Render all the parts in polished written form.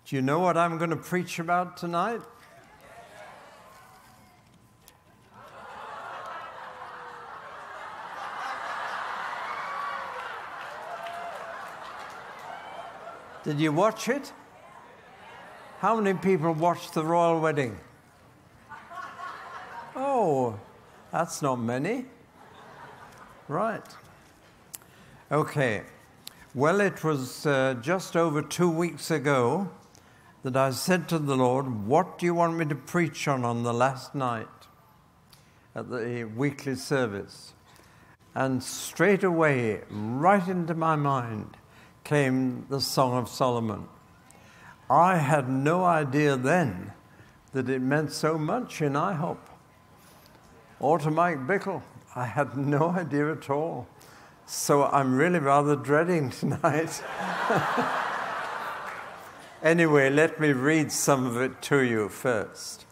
Do you know what I'm going to preach about tonight? Did you watch it? How many people watched the royal wedding? Oh, that's not many. Right. Okay. Well, it was just over 2 weeks ago that I said to the Lord, what do you want me to preach on the last night at the weekly service? And straight away, right into my mind, came the Song of Solomon. I had no idea then that it meant so much in IHOP or to Mike Bickle. I had no idea at all. So I'm really rather dreading tonight. Anyway, let me read some of it to you first.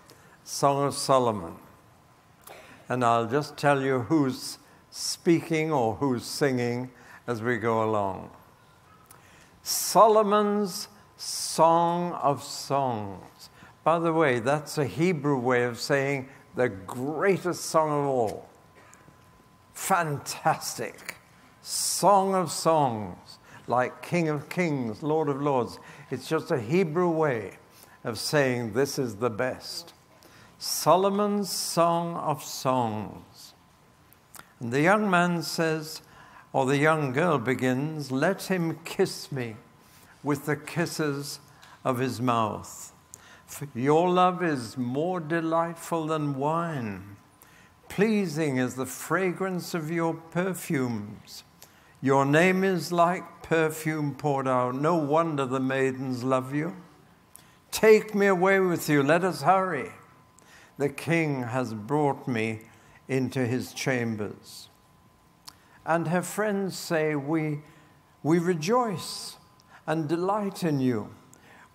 Song of Solomon. And I'll just tell you who's speaking or who's singing as we go along. Solomon's Song of Songs. By the way, that's a Hebrew way of saying the greatest song of all. Fantastic. Song of Songs, like King of Kings, Lord of Lords. It's just a Hebrew way of saying this is the best. Solomon's Song of Songs. And the young man says, or the young girl begins, let him kiss me with the kisses of his mouth. For your love is more delightful than wine. Pleasing is the fragrance of your perfumes. Your name is like perfume poured out. No wonder the maidens love you. Take me away with you. Let us hurry. The king has brought me into his chambers. And her friends say, we rejoice and delight in you.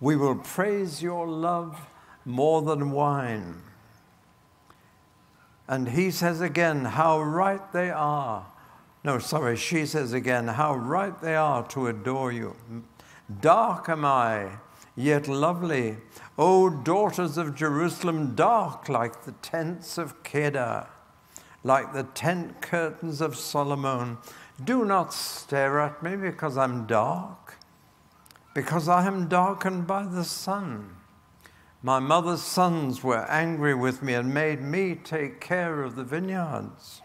We will praise your love more than wine. And he says again, how right they are. No, sorry, she says again, how right they are to adore you. Dark am I, yet lovely. O daughters of Jerusalem, dark like the tents of Kedar, like the tent curtains of Solomon. Do not stare at me because I'm dark, because I am darkened by the sun. My mother's sons were angry with me and made me take care of the vineyards.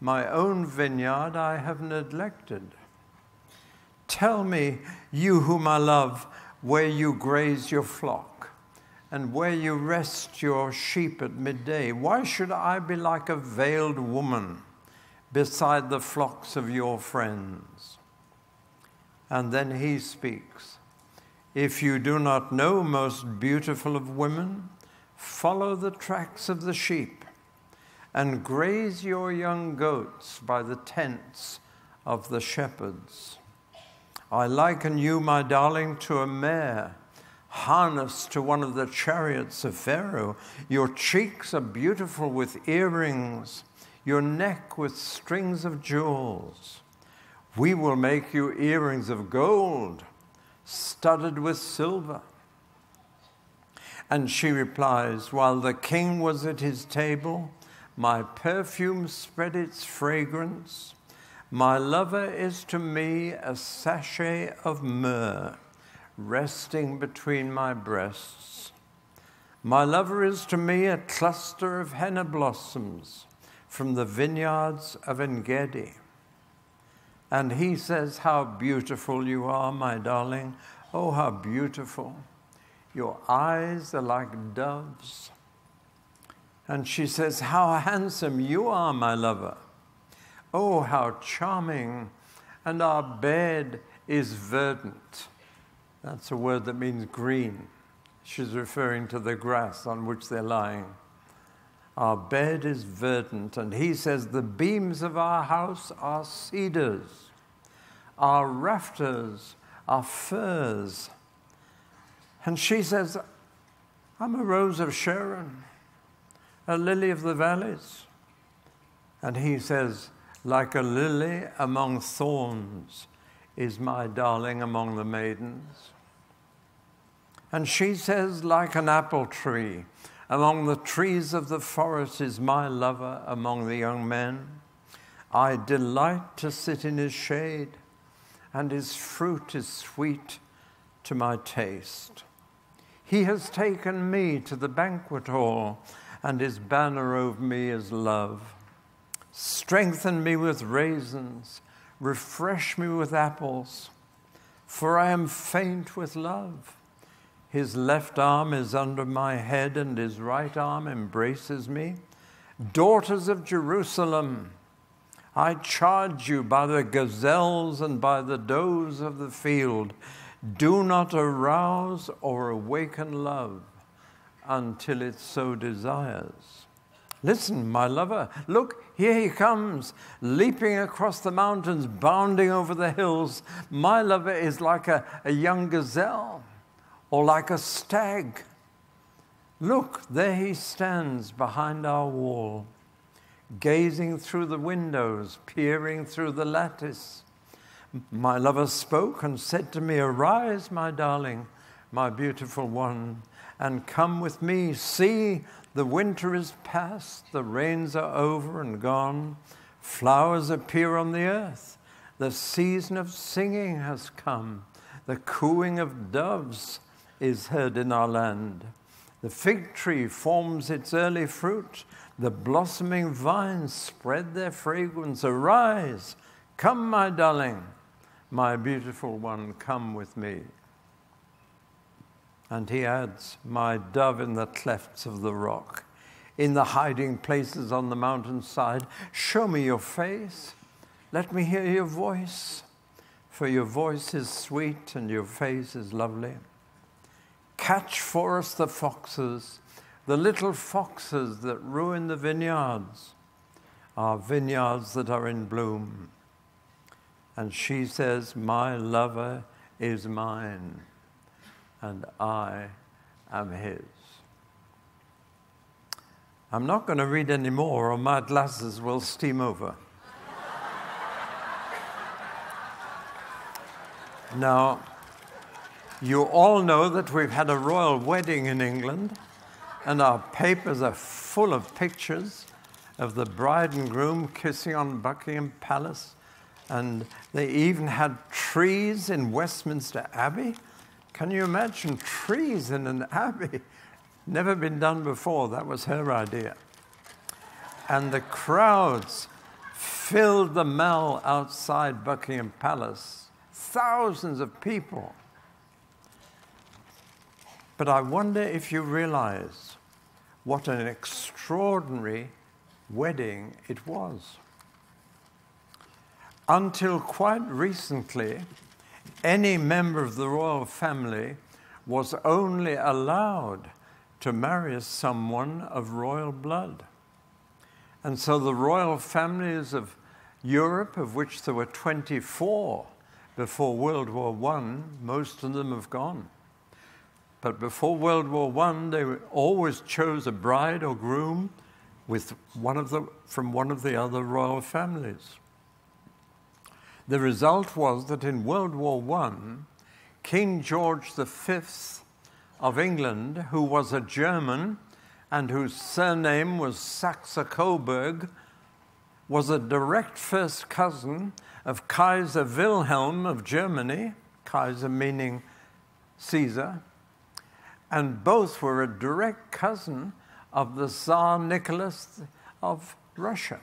My own vineyard I have neglected. Tell me, you whom I love, where you graze your flock and where you rest your sheep at midday. Why should I be like a veiled woman beside the flocks of your friends? And then he speaks. If you do not know, most beautiful of women, follow the tracks of the sheep and graze your young goats by the tents of the shepherds. I liken you, my darling, to a mare harnessed to one of the chariots of Pharaoh. Your cheeks are beautiful with earrings, your neck with strings of jewels. We will make you earrings of gold, studded with silver. And she replies, while the king was at his table, my perfume spread its fragrance. My lover is to me a sachet of myrrh resting between my breasts. My lover is to me a cluster of henna blossoms from the vineyards of En-gedi. And he says, how beautiful you are, my darling. Oh, how beautiful. Your eyes are like doves. And she says, how handsome you are, my lover. Oh, how charming. And our bed is verdant. That's a word that means green. She's referring to the grass on which they're lying. Our bed is verdant. And he says, the beams of our house are cedars. Our rafters are firs. And she says, I'm a rose of Sharon, a lily of the valleys. And he says, like a lily among thorns is my darling among the maidens. And she says, like an apple tree, among the trees of the forest is my lover among the young men. I delight to sit in his shade, and his fruit is sweet to my taste. He has taken me to the banquet hall, and his banner over me is love. Strengthen me with raisins, refresh me with apples, for I am faint with love. His left arm is under my head, and his right arm embraces me. Daughters of Jerusalem, I charge you by the gazelles and by the does of the field, do not arouse or awaken love until it so desires. Listen, my lover, look, here he comes, leaping across the mountains, bounding over the hills. My lover is like a young gazelle, or like a stag. Look, there he stands behind our wall, gazing through the windows, peering through the lattice. My lover spoke and said to me, arise, my darling, my beautiful one, and come with me. See, the winter is past, the rains are over and gone. Flowers appear on the earth. The season of singing has come. The cooing of doves is heard in our land. The fig tree forms its early fruit. The blossoming vines spread their fragrance. Arise, come, my darling, my beautiful one, come with me. And he adds, my dove in the clefts of the rock, in the hiding places on the mountainside, show me your face. Let me hear your voice, for your voice is sweet and your face is lovely. Catch for us the foxes, the little foxes that ruin the vineyards, our vineyards that are in bloom. And she says, my lover is mine, and I am his. I'm not going to read any more, or my glasses will steam over. Now, you all know that we've had a royal wedding in England, and our papers are full of pictures of the bride and groom kissing on Buckingham Palace, and they even had trees in Westminster Abbey. Can you imagine trees in an abbey? Never been done before. That was her idea. And the crowds filled the Mall outside Buckingham Palace. Thousands of people. But I wonder if you realize what an extraordinary wedding it was. Until quite recently, any member of the royal family was only allowed to marry someone of royal blood. And so the royal families of Europe, of which there were 24 before World War I, most of them have gone. But before World War I, they always chose a bride or groom with from one of the other royal families. The result was that in World War I, King George V of England, who was a German and whose surname was Saxe-Coburg, was a direct first cousin of Kaiser Wilhelm of Germany, Kaiser meaning Caesar, and both were a direct cousin of the Tsar Nicholas of Russia.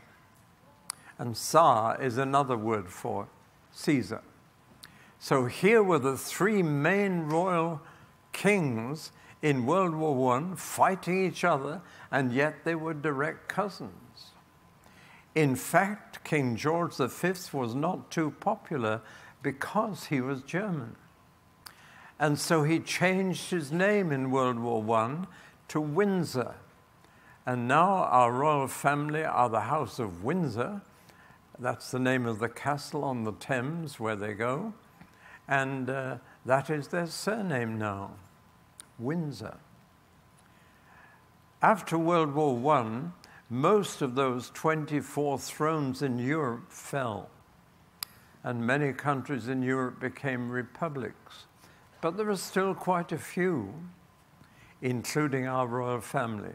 And Tsar is another word for Caesar. So here were the three main royal kings in World War I fighting each other, and yet they were direct cousins. In fact, King George V was not too popular because he was German. And so he changed his name in World War I to Windsor. And now our royal family are the House of Windsor. That's the name of the castle on the Thames where they go. And that is their surname now, Windsor. After World War I, most of those 24 thrones in Europe fell. And many countries in Europe became republics. but there were still quite a few, including our royal family.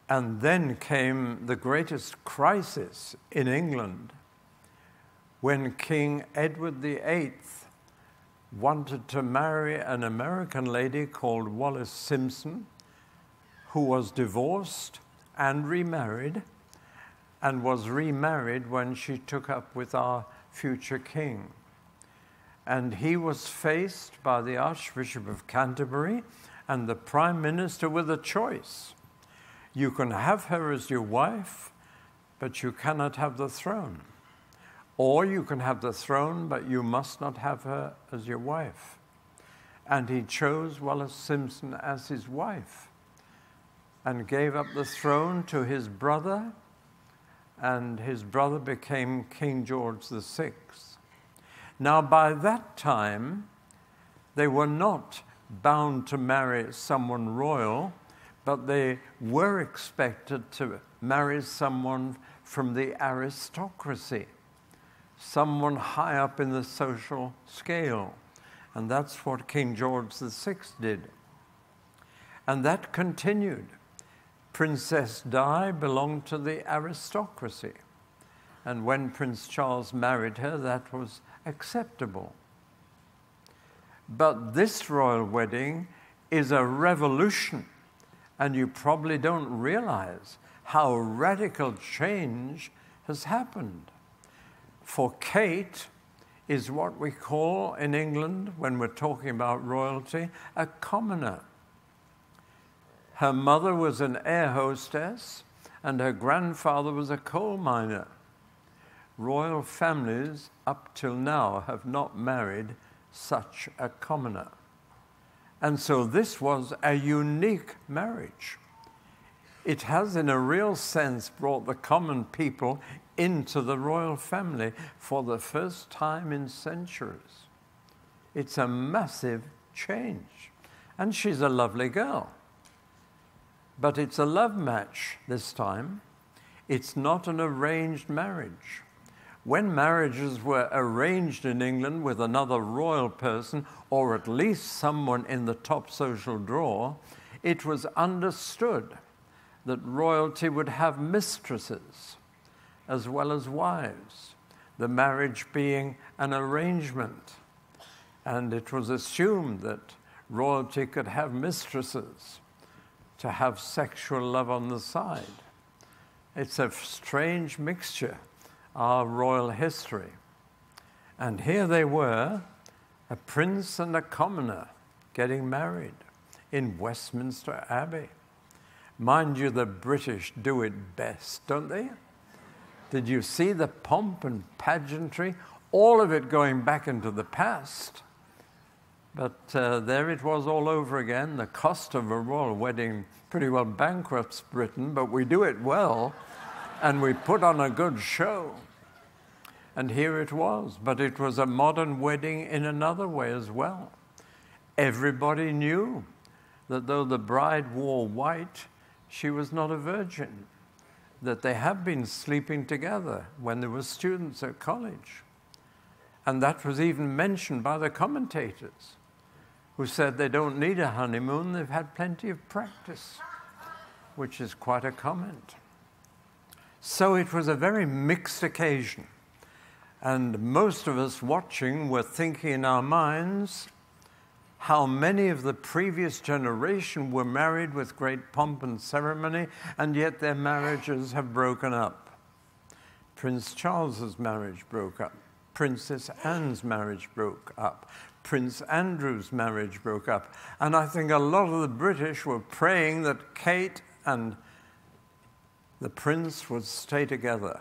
And then came the greatest crisis in England when King Edward VIII wanted to marry an American lady called Wallis Simpson, who was divorced and remarried, and was remarried when she took up with our future king. And he was faced by the Archbishop of Canterbury and the Prime Minister with a choice. You can have her as your wife, but you cannot have the throne. Or you can have the throne, but you must not have her as your wife. And he chose Wallis Simpson as his wife and gave up the throne to his brother, and his brother became King George VI. Now, by that time, they were not bound to marry someone royal, but they were expected to marry someone from the aristocracy, someone high up in the social scale. And that's what King George VI did. And that continued. Princess Di belonged to the aristocracy. And when Prince Charles married her, that was acceptable. But this royal wedding is a revolution. And you probably don't realize how radical change has happened. For Kate is what we call in England, when we're talking about royalty, a commoner. Her mother was an air hostess, and her grandfather was a coal miner. Royal families, up till now, have not married such a commoner. And so this was a unique marriage. It has, in a real sense, brought the common people into the royal family for the first time in centuries. It's a massive change. And she's a lovely girl. But it's a love match this time. It's not an arranged marriage. When marriages were arranged in England with another royal person, or at least someone in the top social drawer, it was understood that royalty would have mistresses as well as wives, the marriage being an arrangement. And it was assumed that royalty could have mistresses to have sexual love on the side. It's a strange mixture, our royal history. And here they were, a prince and a commoner, getting married in Westminster Abbey. Mind you, the British do it best, don't they? Did you see the pomp and pageantry? All of it going back into the past. But there it was all over again. The cost of a royal wedding pretty well bankrupts Britain, but we do it well, and we put on a good show. And here it was, but it was a modern wedding in another way as well. Everybody knew that though the bride wore white, she was not a virgin, that they had been sleeping together when they were students at college. And that was even mentioned by the commentators, who said they don't need a honeymoon, they've had plenty of practice, which is quite a comment. So it was a very mixed occasion. And most of us watching were thinking in our minds how many of the previous generation were married with great pomp and ceremony, and yet their marriages have broken up. Prince Charles's marriage broke up. Princess Anne's marriage broke up. Prince Andrew's marriage broke up. And I think a lot of the British were praying that Kate and the prince would stay together,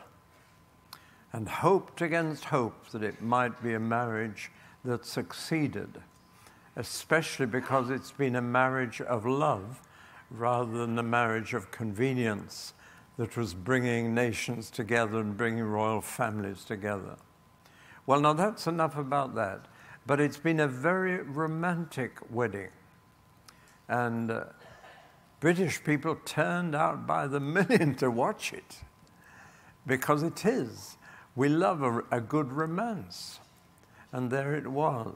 and hoped against hope that it might be a marriage that succeeded, especially because it's been a marriage of love rather than a marriage of convenience that was bringing nations together and bringing royal families together. Well, now that's enough about that. But it's been a very romantic wedding. And British people turned out by the million to watch it, because it is. We love a good romance. And there it was.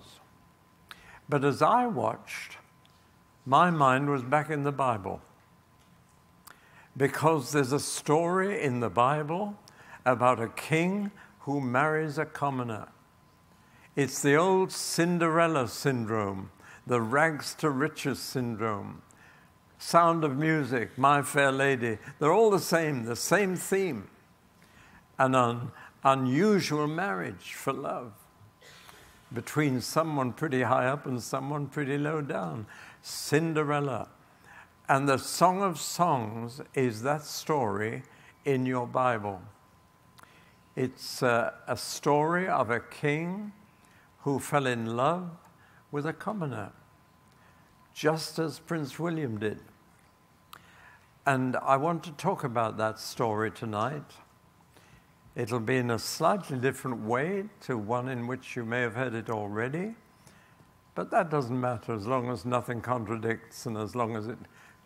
But as I watched, my mind was back in the Bible. Because there's a story in the Bible about a king who marries a commoner. It's the old Cinderella syndrome, the rags to riches syndrome. Sound of Music, My Fair Lady, they're all the same theme. An unusual marriage for love between someone pretty high up and someone pretty low down. Cinderella. And the Song of Songs is that story in your Bible. It's a story of a king who fell in love with a commoner, just as Prince William did. And I want to talk about that story tonight. It'll be in a slightly different way to one in which you may have heard it already, but that doesn't matter as long as nothing contradicts and as long as it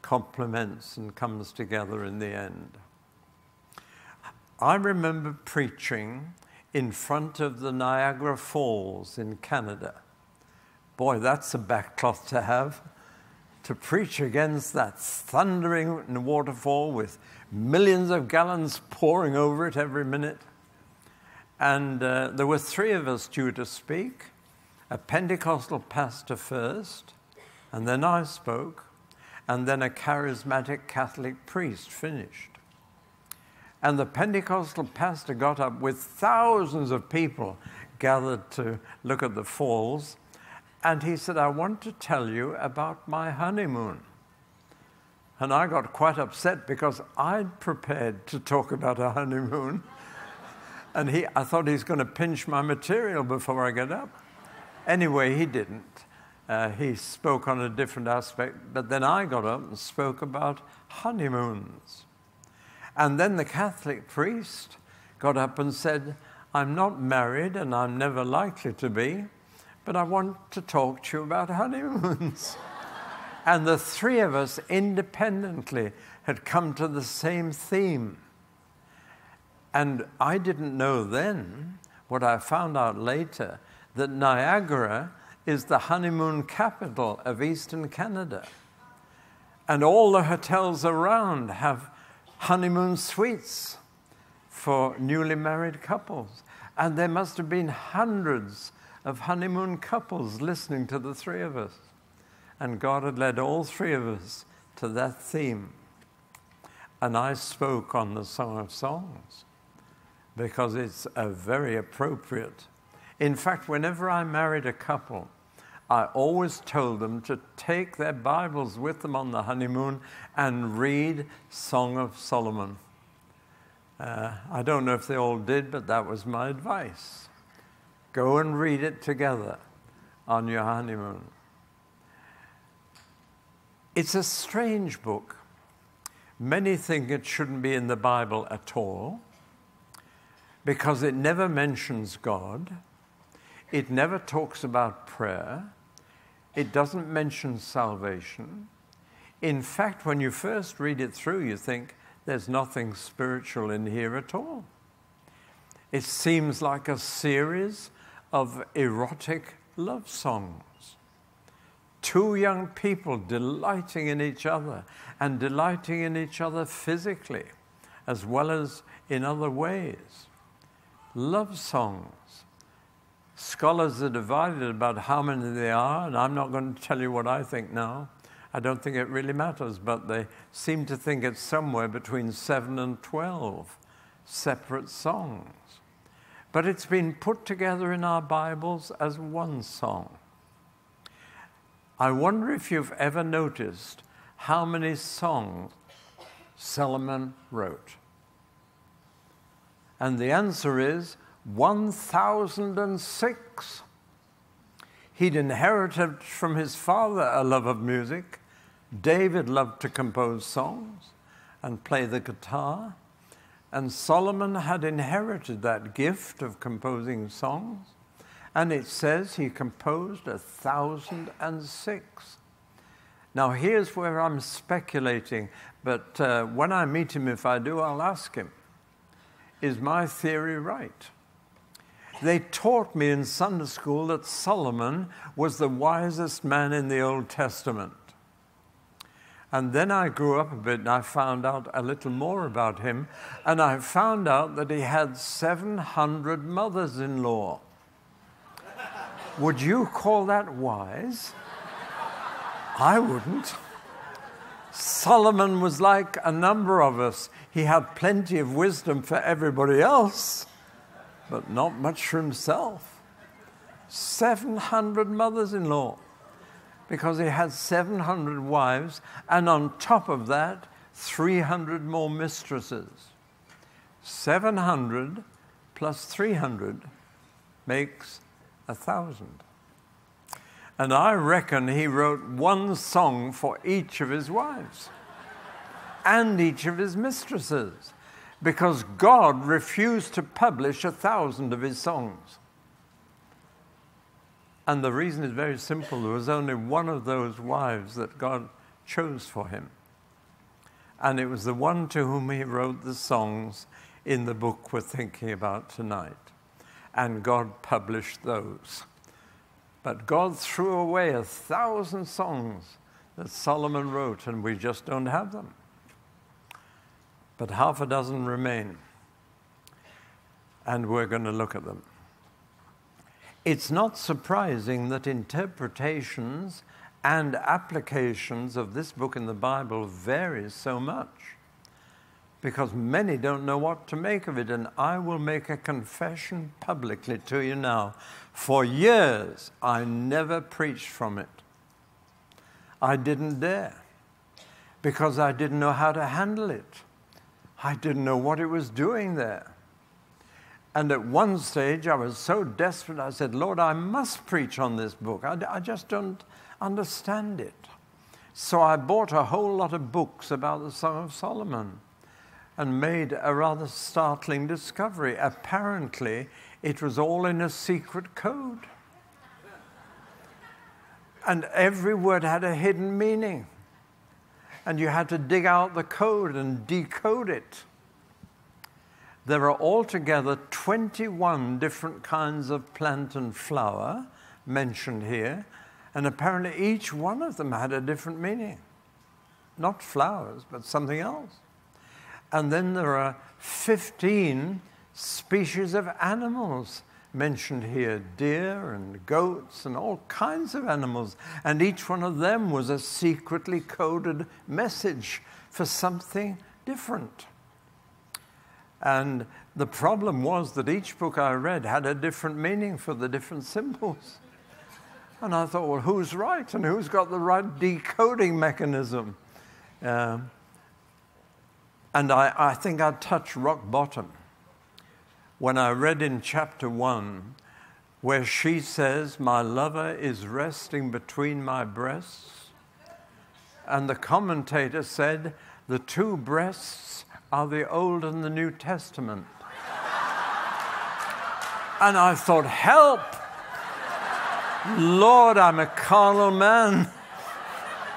complements and comes together in the end. I remember preaching in front of the Niagara Falls in Canada. Boy, that's a backcloth to have, to preach against that thundering waterfall with millions of gallons pouring over it every minute. And there were 3 of us due to speak, a Pentecostal pastor first, and then I spoke, and then a charismatic Catholic priest finished. And the Pentecostal pastor got up with thousands of people gathered to look at the falls, and he said, I want to tell you about my honeymoon. And I got quite upset because I'd prepared to talk about a honeymoon. And I thought he was going to pinch my material before I get up. Anyway, he didn't. He spoke on a different aspect, but then I got up and spoke about honeymoons. And then the Catholic priest got up and said, I'm not married and I'm never likely to be, but I want to talk to you about honeymoons. And the 3 of us independently had come to the same theme. And I didn't know then, what I found out later, that Niagara is the honeymoon capital of Eastern Canada. And all the hotels around have honeymoon suites for newly married couples. And there must have been hundreds of honeymoon couples listening to the 3 of us. And God had led all 3 of us to that theme. And I spoke on the Song of Songs because it's very appropriate. In fact, whenever I married a couple, I always told them to take their Bibles with them on the honeymoon and read Song of Solomon. I don't know if they all did, but that was my advice. Go and read it together on your honeymoon. It's a strange book. Many think it shouldn't be in the Bible at all because it never mentions God. It never talks about prayer. It doesn't mention salvation. In fact, when you first read it through, you think there's nothing spiritual in here at all. It seems like a series of erotic love songs. 2 young people delighting in each other and delighting in each other physically as well as in other ways. Love songs. Scholars are divided about how many there are, and I'm not going to tell you what I think now. I don't think it really matters, but they seem to think it's somewhere between 7 and 12 separate songs. But it's been put together in our Bibles as one song. I wonder if you've ever noticed how many songs Solomon wrote. And the answer is 1,006. He'd inherited from his father a love of music. David loved to compose songs and play the guitar. And Solomon had inherited that gift of composing songs. And it says he composed 1,006. Now, here's where I'm speculating, but when I meet him, if I do, I'll ask him, is my theory right? They taught me in Sunday school that Solomon was the wisest man in the Old Testament. And then I grew up a bit and I found out a little more about him. And I found out that he had 700 mothers-in-law. Would you call that wise? I wouldn't. Solomon was like a number of us. He had plenty of wisdom for everybody else, but not much for himself. 700 mothers-in-law, because he had 700 wives, and on top of that, 300 more mistresses. 700 plus 300 makes 1,000. And I reckon he wrote one song for each of his wives and each of his mistresses, because God refused to publish 1,000 of his songs. And the reason is very simple. There was only one of those wives that God chose for him. And it was the one to whom he wrote the songs in the book we're thinking about tonight. And God published those. But God threw away 1,000 songs that Solomon wrote, and we just don't have them. But half a dozen remain, and we're going to look at them. It's not surprising that interpretations and applications of this book in the Bible varies so much, because many don't know what to make of it. And I will make a confession publicly to you now. For years, I never preached from it. I didn't dare, because I didn't know how to handle it. I didn't know what it was doing there. And at one stage, I was so desperate, I said, Lord, I must preach on this book. I just don't understand it. So I bought a whole lot of books about the Song of Solomon and made a rather startling discovery. Apparently, it was all in a secret code. And every word had a hidden meaning. And you had to dig out the code and decode it. There are altogether 21 different kinds of plant and flower mentioned here, and apparently each one of them had a different meaning. Not flowers, but something else. And then there are 15 species of animals mentioned here, deer and goats and all kinds of animals, and each one of them was a secretly coded message for something different. And the problem was that each book I read had a different meaning for the different symbols. And I thought, well, who's right and who's got the right decoding mechanism? And I think I touched rock bottom when I read in chapter 1 where she says, my lover is resting between my breasts. And the commentator said, the two breasts are the Old and the New Testament. And I thought, help! Lord, I'm a carnal man.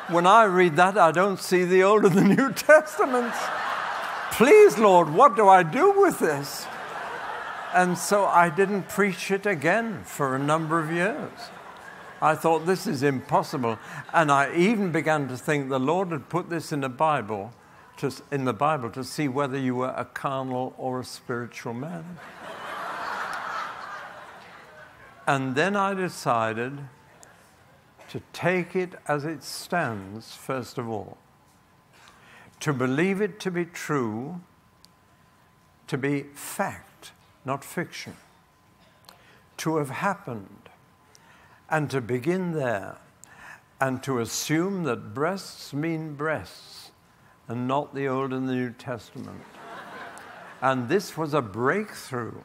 When I read that, I don't see the Old and the New Testaments. Please, Lord, what do I do with this? And so I didn't preach it again for a number of years. I thought, this is impossible. And I even began to think the Lord had put this in the Bible to see whether you were a carnal or a spiritual man. And then I decided to take it as it stands, first of all. To believe it to be true, to be fact, not fiction. To have happened, and to begin there, and to assume that breasts mean breasts, and not the Old and the New Testament. And this was a breakthrough.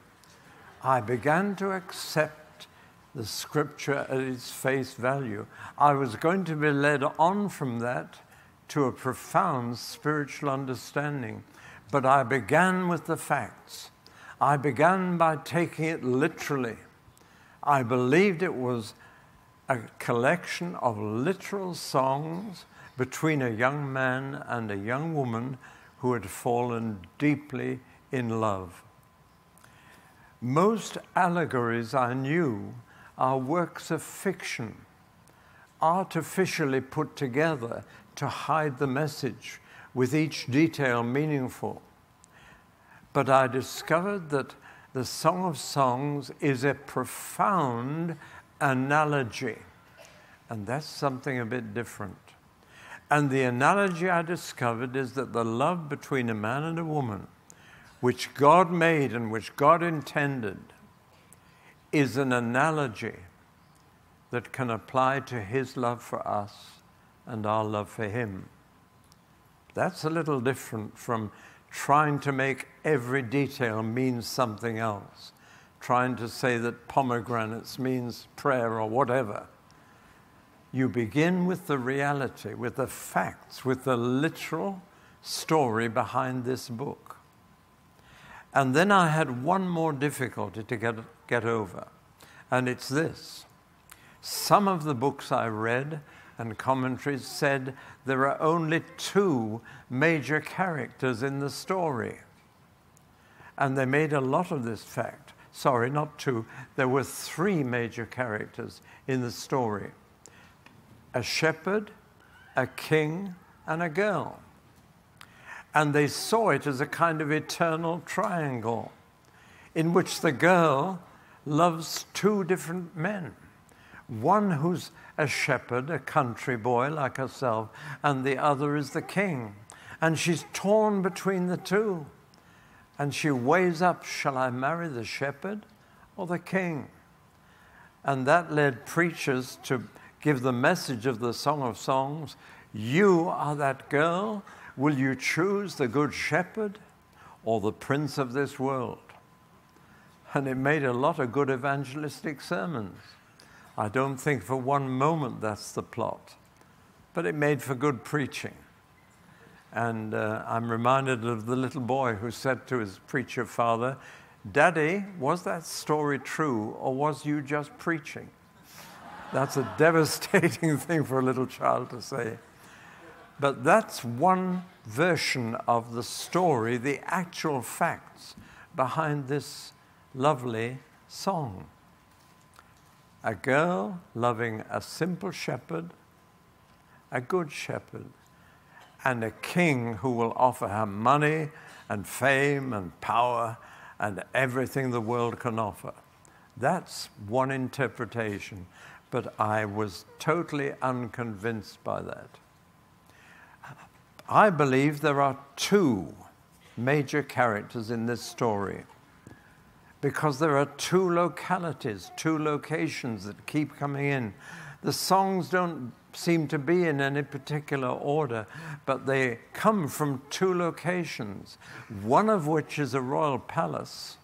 I began to accept the Scripture at its face value. I was going to be led on from that to a profound spiritual understanding. But I began with the facts. I began by taking it literally. I believed it was a collection of literal songs between a young man and a young woman who had fallen deeply in love. Most allegories I knew are works of fiction, artificially put together to hide the message, with each detail meaningful. But I discovered that the Song of Songs is a profound analogy, and that's something a bit different. And the analogy I discovered is that the love between a man and a woman, which God made and which God intended, is an analogy that can apply to his love for us and our love for him. That's a little different from trying to make every detail mean something else, trying to say that pomegranates means prayer or whatever. You begin with the reality, with the facts, with the literal story behind this book. And then I had one more difficulty to get over, and it's this. Some of the books I read and commentaries said there are only 2 major characters in the story. And they made a lot of this fact. Sorry, not 2. There were 3 major characters in the story: a shepherd, a king, and a girl. And they saw it as a kind of eternal triangle in which the girl loves 2 different men. One who's a shepherd, a country boy like herself, and the other is the king. And she's torn between the 2. And she weighs up, shall I marry the shepherd or the king? And that led preachers to give the message of the Song of Songs: you are that girl. Will you choose the good shepherd or the prince of this world? And it made a lot of good evangelistic sermons. I don't think for one moment that's the plot, but it made for good preaching. And I'm reminded of the little boy who said to his preacher father, "Daddy, was that story true, or was you just preaching?" That's a devastating thing for a little child to say. But that's one version of the story, the actual facts behind this lovely song. A girl loving a simple shepherd, a good shepherd, and a king who will offer her money and fame and power and everything the world can offer. That's one interpretation, but I was totally unconvinced by that. I believe there are 2 major characters in this story, because there are 2 localities, 2 locations that keep coming in. The songs don't seem to be in any particular order, but they come from 2 locations, one of which is a royal palace,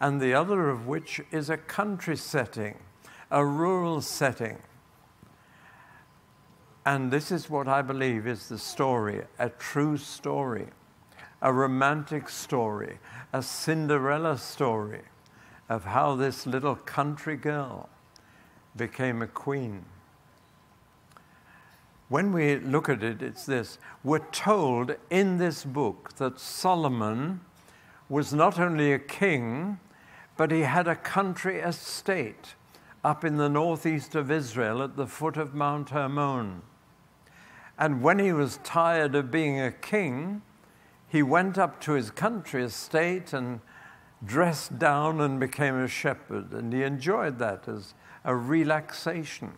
and the other of which is a country setting, a rural setting. And this is what I believe is the story, a true story, a romantic story, a Cinderella story of how this little country girl became a queen. When we look at it, it's this. We're told in this book that Solomon was not only a king, but he had a country estate up in the northeast of Israel at the foot of Mount Hermon. And when he was tired of being a king, he went up to his country estate and dressed down and became a shepherd. And he enjoyed that as a relaxation.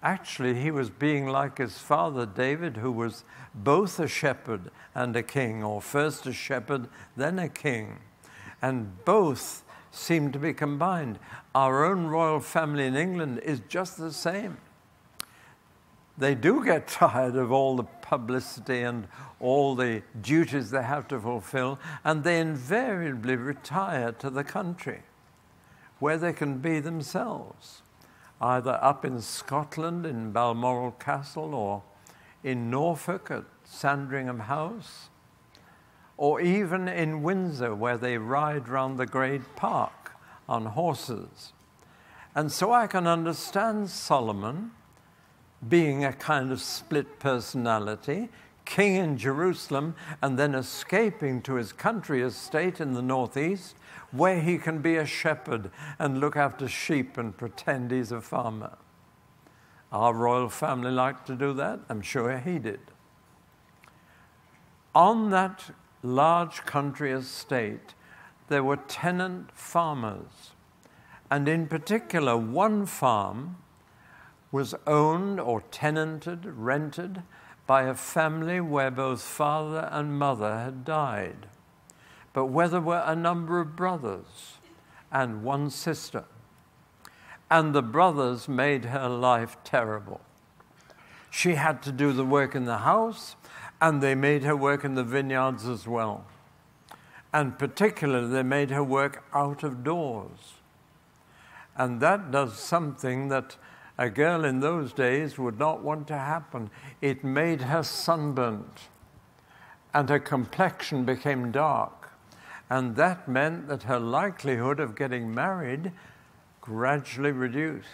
Actually, he was being like his father David, who was both a shepherd and a king, or first a shepherd, then a king. And both seem to be combined. Our own royal family in England is just the same. They do get tired of all the publicity and all the duties they have to fulfill, and they invariably retire to the country where they can be themselves, either up in Scotland in Balmoral Castle, or in Norfolk at Sandringham House, or even in Windsor where they ride round the great park on horses. And so I can understand Solomon being a kind of split personality, king in Jerusalem and then escaping to his country estate in the northeast, where he can be a shepherd and look after sheep and pretend he's a farmer. Our royal family liked to do that. I'm sure he did. On that large country estate, there were tenant farmers. And in particular, one farm was owned or tenanted, rented, by a family where both father and mother had died, but where there were a number of brothers and one sister. And the brothers made her life terrible. She had to do the work in the house, and they made her work in the vineyards as well. And particularly, they made her work out of doors. And that does something that a girl in those days would not want to happen. It made her sunburnt, and her complexion became dark. And that meant that her likelihood of getting married gradually reduced.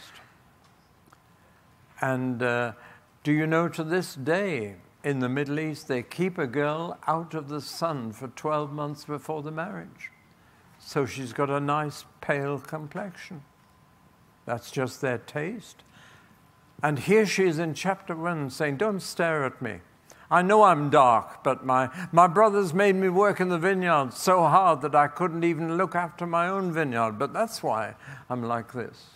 And do you know, to this day, in the Middle East, they keep a girl out of the sun for 12 months before the marriage. So she's got a nice pale complexion. That's just their taste. And here she is in chapter 1 saying, don't stare at me. I know I'm dark, but my brothers made me work in the vineyard so hard that I couldn't even look after my own vineyard. But that's why I'm like this.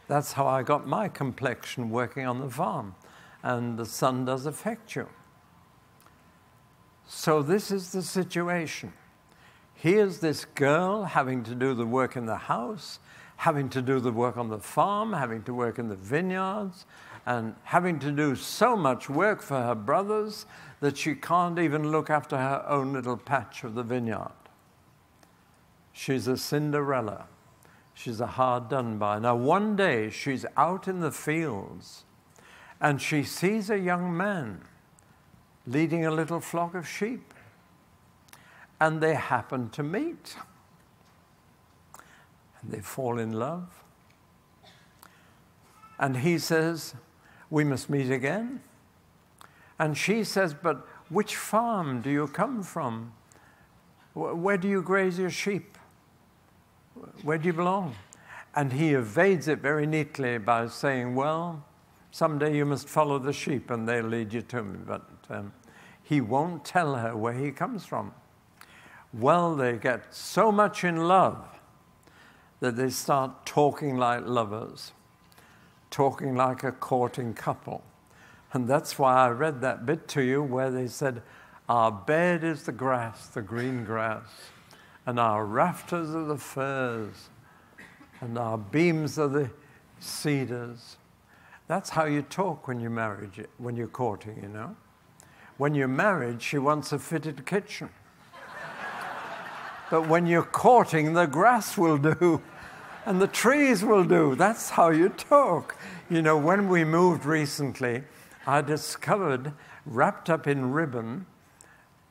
That's how I got my complexion working on the farm. And the sun does affect you. So this is the situation. Here's this girl having to do the work in the house, having to do the work on the farm, having to work in the vineyards, and having to do so much work for her brothers that she can't even look after her own little patch of the vineyard. She's a Cinderella. She's a hard done by. Now, one day she's out in the fields and she sees a young man leading a little flock of sheep. And they happen to meet. And they fall in love. And he says, we must meet again. And she says, but which farm do you come from? Where do you graze your sheep? Where do you belong? And he evades it very neatly by saying, well, someday you must follow the sheep and they'll lead you to me. But he won't tell her where he comes from. Well, they get so much in love that they start talking like lovers, talking like a courting couple. And that's why I read that bit to you where they said, our bed is the grass, the green grass, and our rafters are the firs, and our beams are the cedars. That's how you talk when you're married, when you're courting, you know. When you're married, she wants a fitted kitchen. But when you're courting, the grass will do, and the trees will do. That's how you talk. You know, when we moved recently, I discovered, wrapped up in ribbon,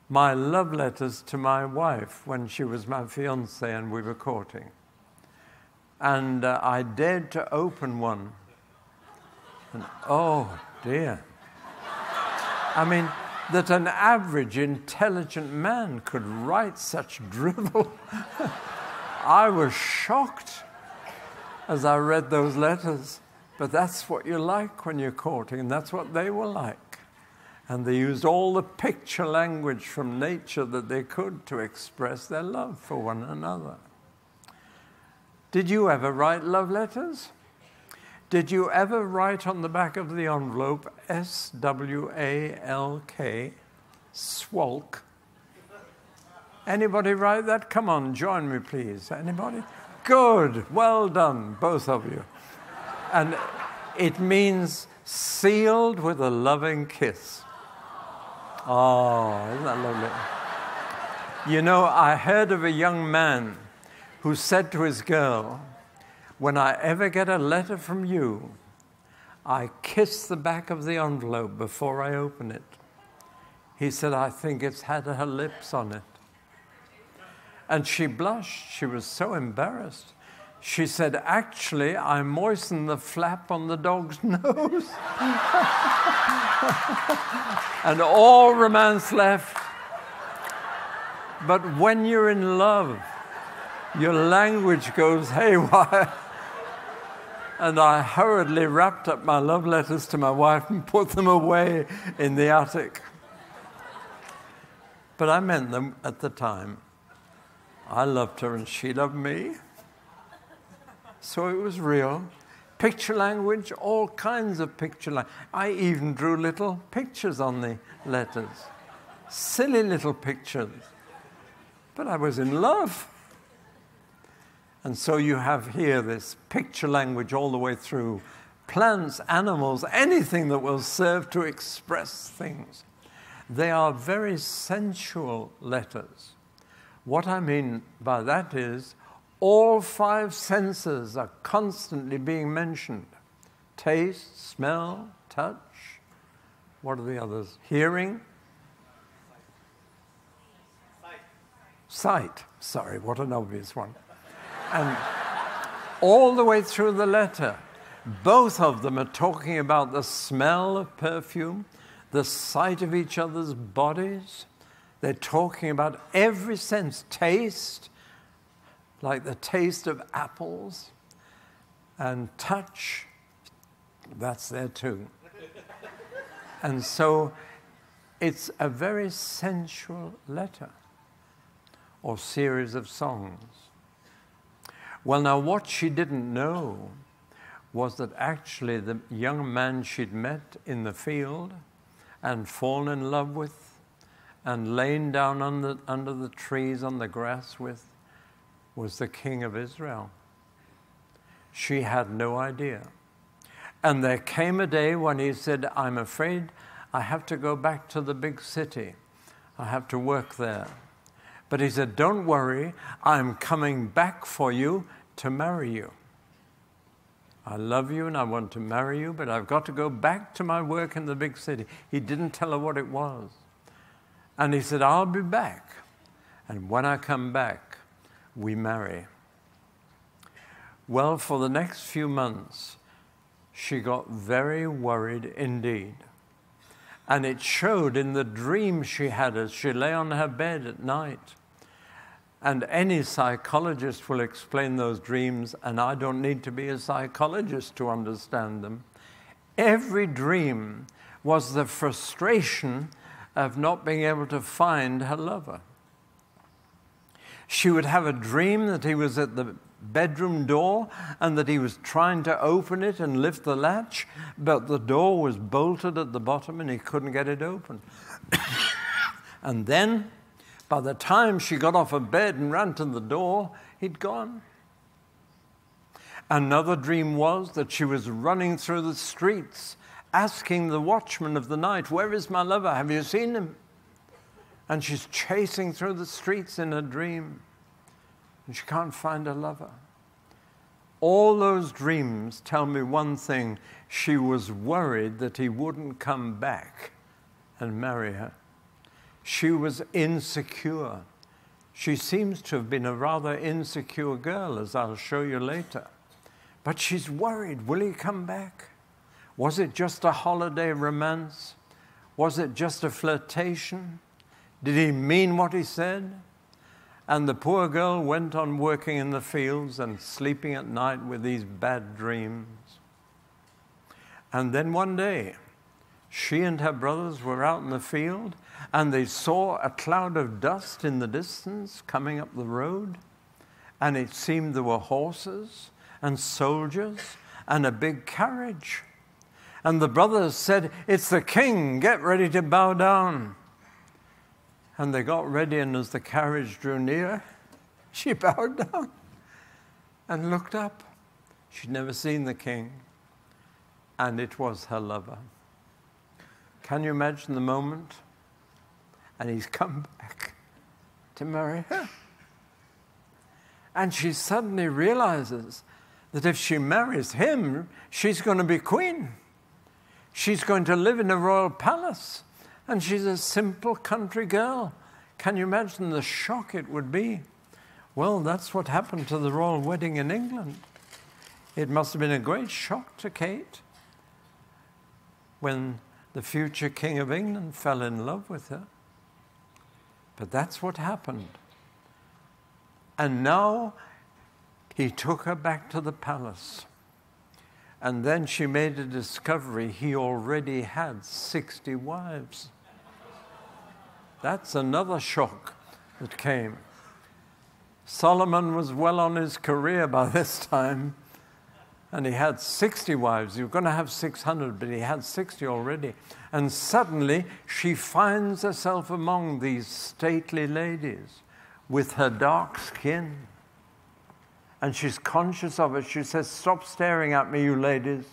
my love letters to my wife when she was my fiancée and we were courting. And I dared to open one. And oh, dear. I mean, that an average intelligent man could write such drivel. I was shocked as I read those letters. But that's what you're like when you're courting, and that's what they were like. And they used all the picture language from nature that they could to express their love for one another. Did you ever write love letters? Did you ever write on the back of the envelope, S-W-A-L-K, swalk? Anybody write that? Come on, join me, please. Anybody? Good. Well done, both of you. And it means sealed with a loving kiss. Oh, isn't that lovely? You know, I heard of a young man who said to his girl, when I ever get a letter from you, I kiss the back of the envelope before I open it. He said, I think it's had her lips on it. And she blushed. She was so embarrassed. She said, actually, I moistened the flap on the dog's nose. And all romance left. But when you're in love, your language goes haywire. And I hurriedly wrapped up my love letters to my wife and put them away in the attic. But I meant them at the time. I loved her and she loved me. So it was real. Picture language, all kinds of picture language. I even drew little pictures on the letters. Silly little pictures. But I was in love. And so you have here this picture language all the way through. Plants, animals, anything that will serve to express things. They are very sensual letters. What I mean by that is all 5 senses are constantly being mentioned. Taste, smell, touch. What are the others? Hearing. Sight. Sorry, what an obvious one. And all the way through the letter, both of them are talking about the smell of perfume, the sight of each other's bodies. They're talking about every sense. Taste, like the taste of apples, and touch, that's there too. And so it's a very sensual letter or series of songs. Well, now what she didn't know was that actually the young man she'd met in the field and fallen in love with and lain down under the trees on the grass with was the king of Israel. She had no idea. And there came a day when he said, I'm afraid I have to go back to the big city. I have to work there. But he said, don't worry, I'm coming back for you to marry you. I love you and I want to marry you, but I've got to go back to my work in the big city. He didn't tell her what it was. And he said, I'll be back. And when I come back, we marry. Well, for the next few months, she got very worried indeed. And it showed in the dream she had as she lay on her bed at night. And any psychologist will explain those dreams, and I don't need to be a psychologist to understand them. Every dream was the frustration of not being able to find her lover. She would have a dream that he was at the bedroom door and that he was trying to open it and lift the latch, but the door was bolted at the bottom and he couldn't get it open. And then, by the time she got off her bed and ran to the door, he'd gone. Another dream was that she was running through the streets, asking the watchman of the night, where is my lover? Have you seen him? And she's chasing through the streets in her dream, and she can't find her lover. All those dreams tell me one thing. She was worried that he wouldn't come back and marry her. She was insecure. She seems to have been a rather insecure girl, as I'll show you later. But she's worried, will he come back? Was it just a holiday romance? Was it just a flirtation? Did he mean what he said? And the poor girl went on working in the fields and sleeping at night with these bad dreams. And then one day, she and her brothers were out in the field, and they saw a cloud of dust in the distance coming up the road, and it seemed there were horses and soldiers and a big carriage. And the brothers said, it's the king, get ready to bow down. And they got ready, and as the carriage drew near, she bowed down and looked up. She'd never seen the king, and it was her lover. Can you imagine the moment? And he's come back to marry her. And she suddenly realizes that if she marries him, she's going to be queen. She's going to live in a royal palace. And she's a simple country girl. Can you imagine the shock it would be Well, that's what happened to the royal wedding in England. It must have been a great shock to Kate when the future King of England fell in love with her. But that's what happened. And now he took her back to the palace. And then she made a discovery. He already had 60 wives. That's another shock that came. Solomon was well on his career by this time, and he had 60 wives. He was going to have 600, but he had 60 already. And suddenly, she finds herself among these stately ladies with her dark skin. And she's conscious of it. She says, "Stop staring at me, you ladies.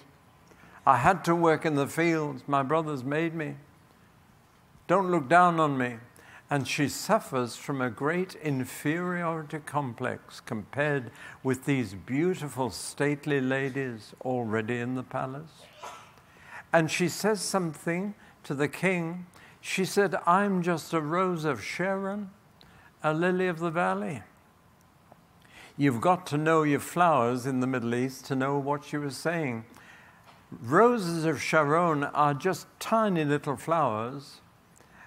I had to work in the fields. My brothers made me. Don't look down on me." And she suffers from a great inferiority complex compared with these beautiful, stately ladies already in the palace. And she says something to the king. She said, "I'm just a rose of Sharon, a lily of the valley." You've got to know your flowers in the Middle East to know what she was saying. Roses of Sharon are just tiny little flowers,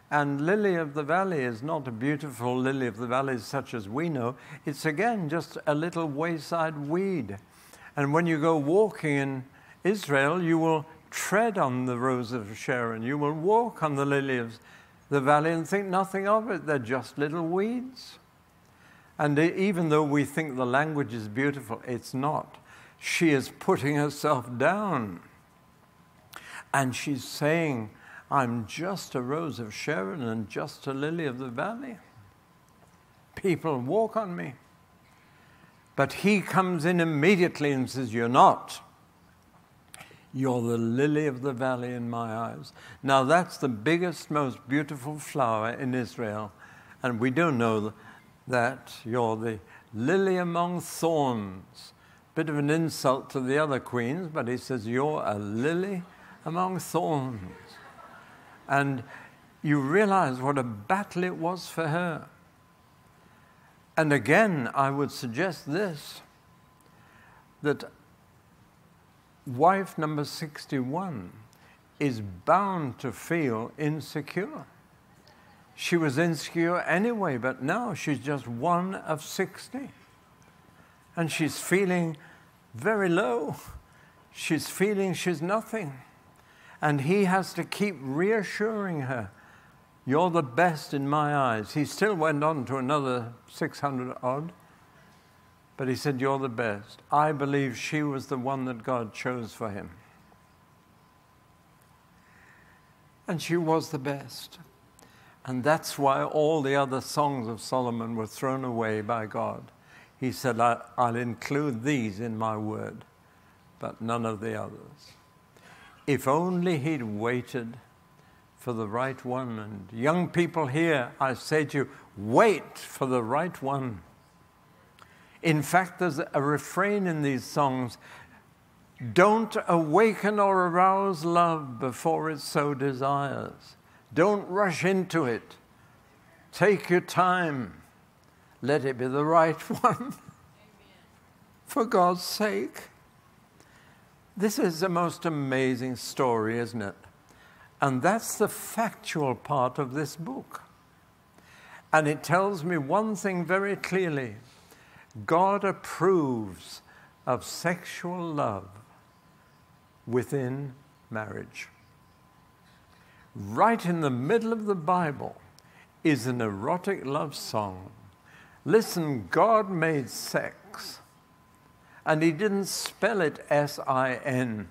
and lily of the valley is not a beautiful lily of the valley such as we know. It's again just a little wayside weed. And when you go walking in Israel, you will tread on the rose of Sharon. You will walk on the lily of the valley and think nothing of it. They're just little weeds. And even though we think the language is beautiful, it's not. She is putting herself down. And she's saying, "I'm just a rose of Sharon and just a lily of the valley. People walk on me." But he comes in immediately and says, "You're not. You're the lily of the valley in my eyes." Now that's the biggest, most beautiful flower in Israel. And we don't know that you're the lily among thorns. Bit of an insult to the other queens, but he says, "You're a lily among thorns." And you realize what a battle it was for her. And again, I would suggest this, that wife number 61 is bound to feel insecure. She was insecure anyway, but now she's just one of 60. And she's feeling very low. She's feeling she's nothing. And he has to keep reassuring her, "You're the best in my eyes." He still went on to another 600 odd. But he said, "You're the best." I believe she was the one that God chose for him. And she was the best. And that's why all the other songs of Solomon were thrown away by God. He said, I'll include these in my word, but none of the others. If only he'd waited for the right one. And young people here, I say to you, wait for the right one. In fact, there's a refrain in these songs: don't awaken or arouse love before it so desires. Don't rush into it. Take your time. Let it be the right one. Amen. For God's sake. This is the most amazing story, isn't it? And that's the factual part of this book. And it tells me one thing very clearly. God approves of sexual love within marriage. Right in the middle of the Bible is an erotic love song. Listen, God made sex, and he didn't spell it S-I-N.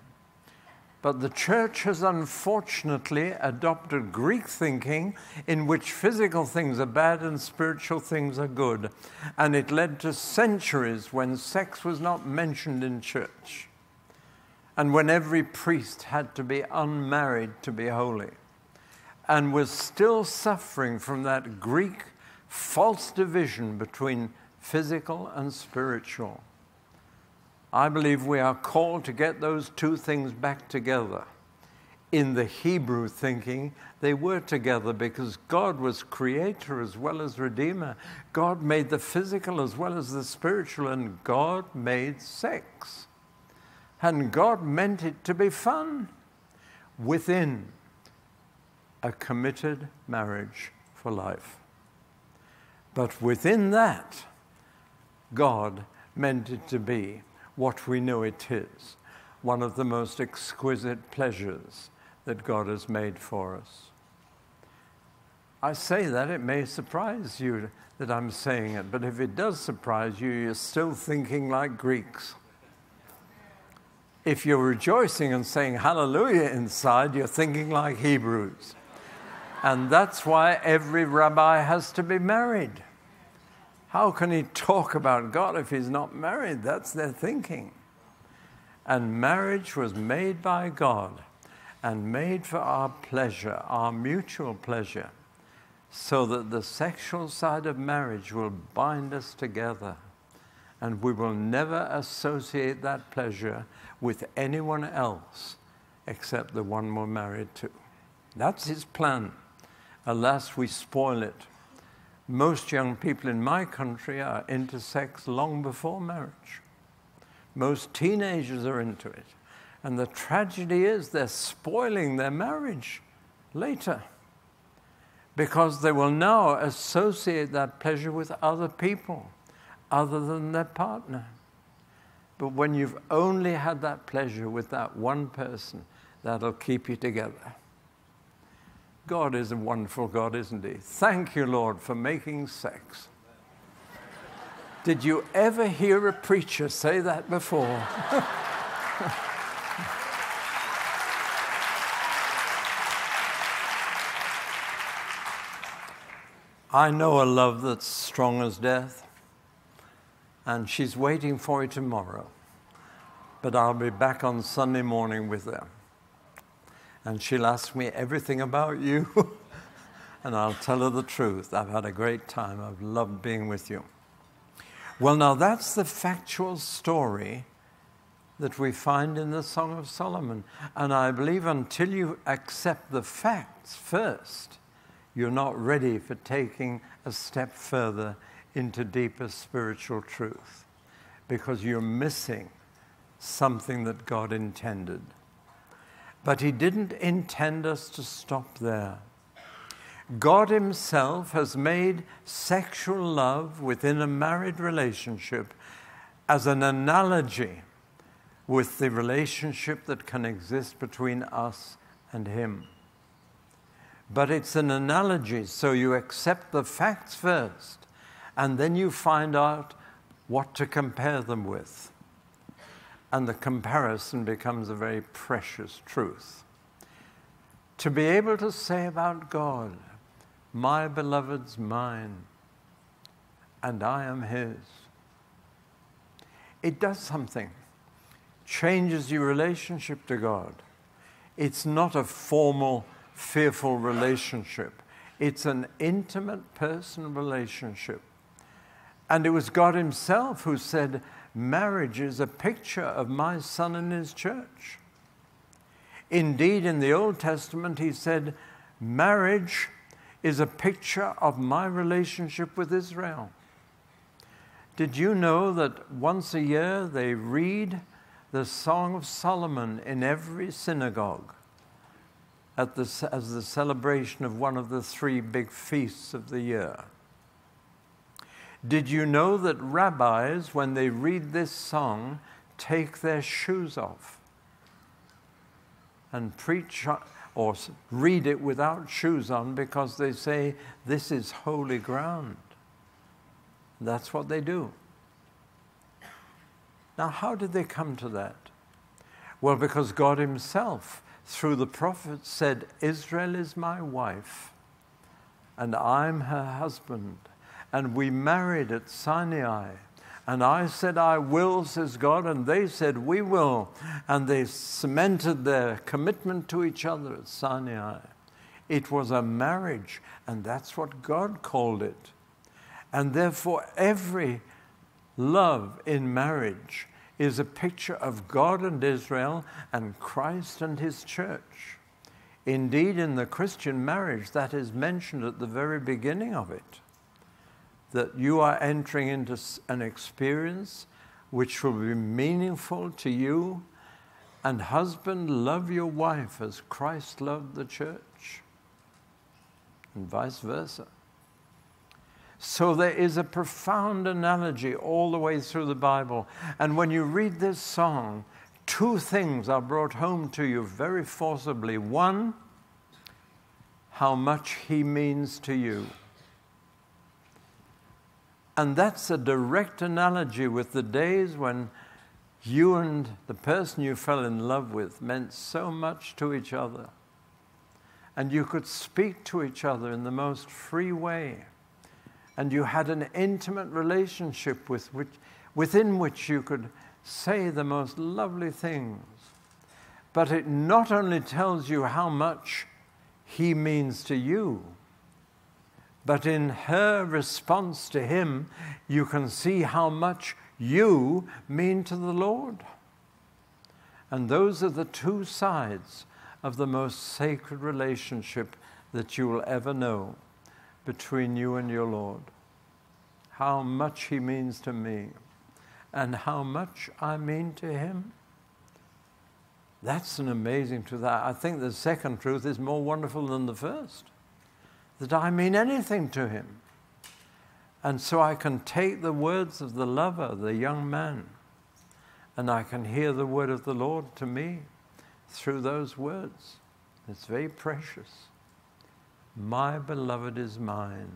But the church has unfortunately adopted Greek thinking in which physical things are bad and spiritual things are good. And it led to centuries when sex was not mentioned in church, and when every priest had to be unmarried to be holy, and was still suffering from that Greek false division between physical and spiritual. I believe we are called to get those two things back together In the Hebrew thinking, they were together because God was creator as well as redeemer. God made the physical as well as the spiritual, and God made sex. And God meant it to be fun within a committed marriage for life. But within that, God meant it to be what we know it is, one of the most exquisite pleasures that God has made for us. I say that, it may surprise you that I'm saying it, but if it does surprise you, you're still thinking like Greeks. If you're rejoicing and saying hallelujah inside, you're thinking like Hebrews. And that's why every rabbi has to be married. How can he talk about God if he's not married? That's their thinking. And marriage was made by God and made for our pleasure, our mutual pleasure, so that the sexual side of marriage will bind us together, and we will never associate that pleasure with anyone else except the one we're married to. That's his plan. Alas, we spoil it. Most young people in my country are into sex long before marriage. Most teenagers are into it. And the tragedy is they're spoiling their marriage later, because they will now associate that pleasure with other people other than their partner. But when you've only had that pleasure with that one person, that'll keep you together. God is a wonderful God, isn't he? Thank you, Lord, for making sex. Did you ever hear a preacher say that before? I know a love that's strong as death, and she's waiting for you tomorrow. But I'll be back on Sunday morning with her. And she'll ask me everything about you, and I'll tell her the truth. I've had a great time. I've loved being with you. Well, now that's the factual story that we find in the Song of Solomon. And I believe until you accept the facts first, you're not ready for taking a step further into deeper spiritual truth, because you're missing something that God intended. But he didn't intend us to stop there. God himself has made sexual love within a married relationship as an analogy with the relationship that can exist between us and him. But it's an analogy, so you accept the facts first, and then you find out what to compare them with. And the comparison becomes a very precious truth. To be able to say about God, my beloved's mine, and I am his. It does something. Changes your relationship to God. It's not a formal, fearful relationship. It's an intimate, personal relationship. And it was God himself who said, marriage is a picture of my son and his church. Indeed, in the Old Testament, he said, marriage is a picture of my relationship with Israel. Did you know that once a year they read the Song of Solomon in every synagogue as the celebration of one of the 3 big feasts of the year? Did you know that rabbis, when they read this song, take their shoes off and preach or read it without shoes on, because they say this is holy ground? That's what they do. Now, how did they come to that? Well, because God himself, through the prophets, said, Israel is my wife, and I'm her husband. And we married at Sinai. And I said, I will, says God, and they said, we will. And they cemented their commitment to each other at Sinai. It was a marriage, and that's what God called it. And therefore, every love in marriage is a picture of God and Israel and Christ and his church. Indeed, in the Christian marriage, that is mentioned at the very beginning of it, that you are entering into an experience which will be meaningful to you. And husband, love your wife as Christ loved the church, and vice versa. So there is a profound analogy all the way through the Bible. And when you read this song, two things are brought home to you very forcibly. One, how much he means to you. And that's a direct analogy with the days when you and the person you fell in love with meant so much to each other. And you could speak to each other in the most free way. And you had an intimate relationship within which you could say the most lovely things. But it not only tells you how much he means to you, but in her response to him, you can see how much you mean to the Lord. And those are the two sides of the most sacred relationship that you will ever know between you and your Lord. How much he means to me and how much I mean to him. That's an amazing truth. I think the second truth is more wonderful than the first, that I mean anything to him. And so I can take the words of the lover, the young man, and I can hear the word of the Lord to me through those words. It's very precious. My beloved is mine,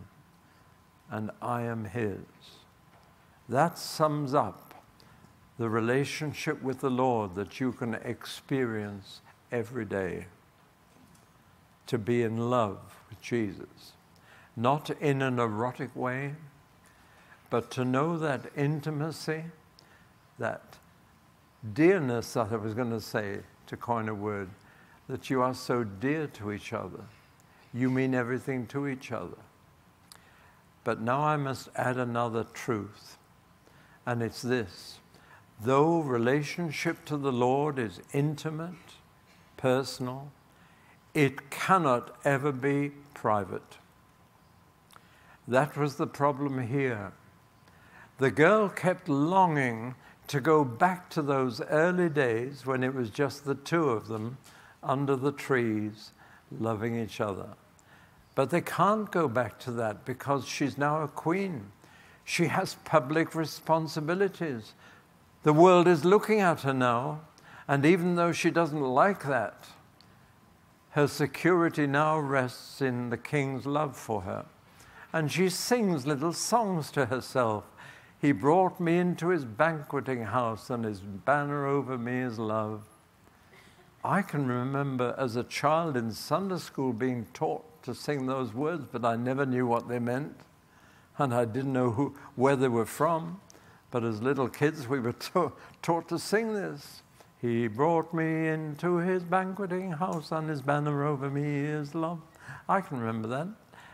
and I am his. That sums up the relationship with the Lord that you can experience every day. To be in love with Jesus. Not in an erotic way, but to know that intimacy, that dearness that I was going to say, to coin a word, that you are so dear to each other. You mean everything to each other. But now I must add another truth, and it's this. Though relationship to the Lord is intimate, personal, it cannot ever be private. That was the problem here. The girl kept longing to go back to those early days when it was just the two of them under the trees, loving each other. But they can't go back to that because she's now a queen. She has public responsibilities. The world is looking at her now, and even though she doesn't like that, her security now rests in the king's love for her. And she sings little songs to herself. He brought me into his banqueting house, and his banner over me is love. I can remember as a child in Sunday school being taught to sing those words, but I never knew what they meant, and I didn't know where they were from. But as little kids, we were taught to sing this. He brought me into his banqueting house, and his banner over me is love. I can remember that.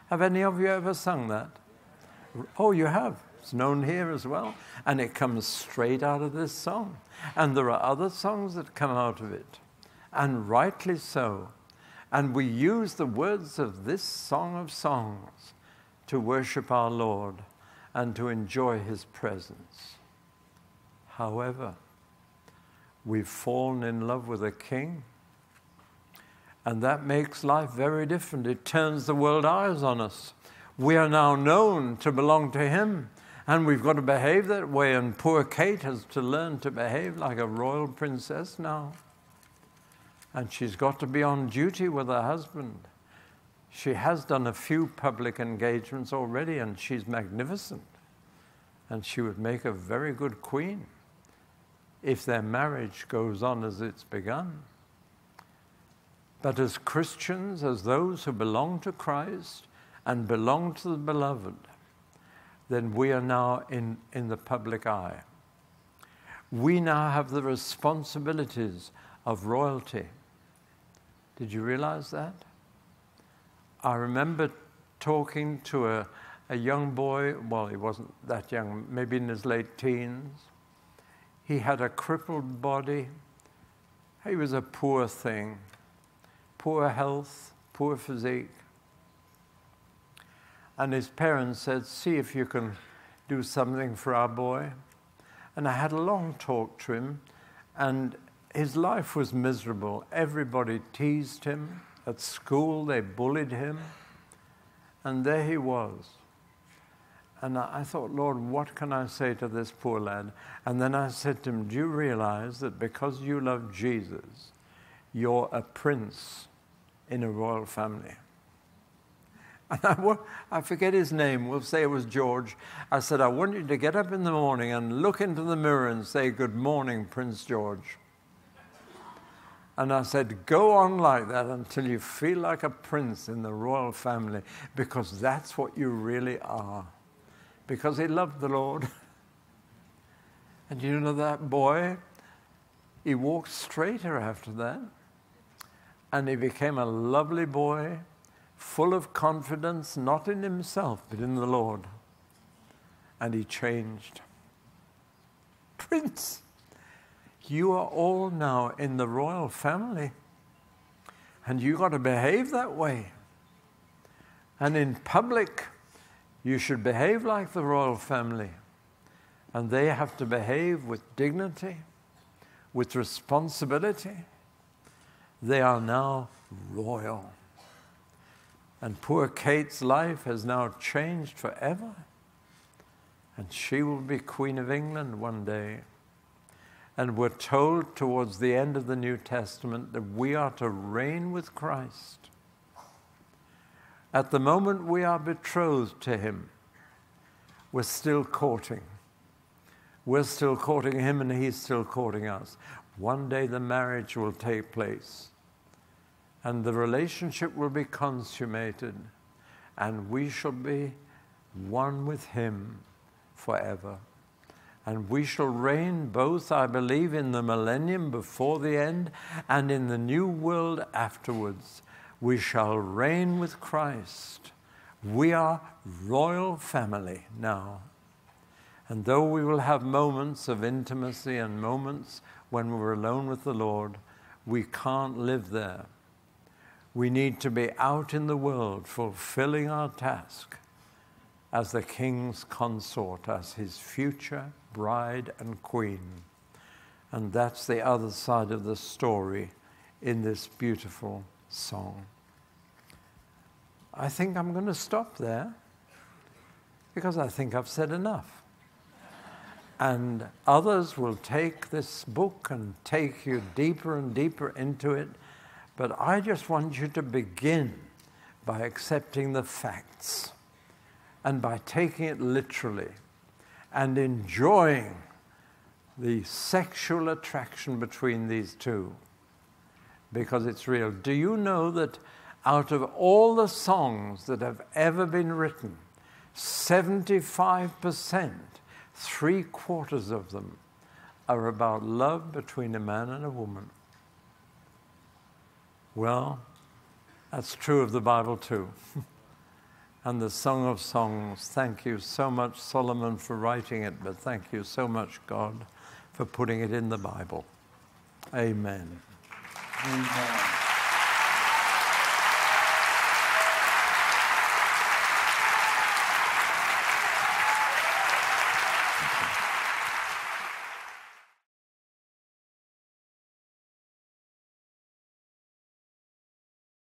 Have any of you ever sung that? Oh, you have. It's known here as well. And it comes straight out of this song. And there are other songs that come out of it. And rightly so. And we use the words of this Song of Songs to worship our Lord and to enjoy his presence. However, we've fallen in love with a king, and that makes life very different. It turns the world eyes on us. We are now known to belong to him, and we've got to behave that way, and poor Kate has to learn to behave like a royal princess now. And she's got to be on duty with her husband. She has done a few public engagements already, and she's magnificent. And she would make a very good queen if their marriage goes on as it's begun. But as Christians, as those who belong to Christ and belong to the beloved, then we are now in the public eye. We now have the responsibilities of royalty. Did you realize that? I remember talking to a young boy, well, he wasn't that young, maybe in his late teens. He had a crippled body. He was a poor thing. poor health, poor physique. And his parents said, see if you can do something for our boy. And I had a long talk to him, and his life was miserable. Everybody teased him. At school, they bullied him. And there he was. And I thought, Lord, what can I say to this poor lad? And then I said to him, do you realize that because you love Jesus, you're a prince in a royal family? And I forget his name. We'll say it was George. I said, I want you to get up in the morning and look into the mirror and say, good morning, Prince George. And I said, go on like that until you feel like a prince in the royal family, because that's what you really are. Because he loved the Lord. And you know that boy, he walked straighter after that. And he became a lovely boy, full of confidence, not in himself, but in the Lord. And he changed. Prince, you are all now in the royal family. And you got to behave that way. And in public, you should behave like the royal family. And they have to behave with dignity, with responsibility. They are now royal. And poor Kate's life has now changed forever. And she will be Queen of England one day. And we're told towards the end of the New Testament that we are to reign with Christ. At the moment we are betrothed to him, we're still courting. We're still courting him and he's still courting us. One day the marriage will take place and the relationship will be consummated and we shall be one with him forever. And we shall reign both, I believe, in the millennium before the end and in the new world afterwards. We shall reign with Christ. We are royal family now. And though we will have moments of intimacy and moments when we're alone with the Lord, we can't live there. We need to be out in the world fulfilling our task as the King's consort, as his future bride and queen. And that's the other side of the story in this beautiful song. I think I'm going to stop there because I think I've said enough. And others will take this book and take you deeper and deeper into it. But I just want you to begin by accepting the facts and by taking it literally and enjoying the sexual attraction between these two, because it's real. Do you know that out of all the songs that have ever been written, 75%, 3/4 of them, are about love between a man and a woman? Well, that's true of the Bible too. And the Song of Songs. Thank you so much, Solomon, for writing it, but thank you so much, God, for putting it in the Bible. Amen. Amen.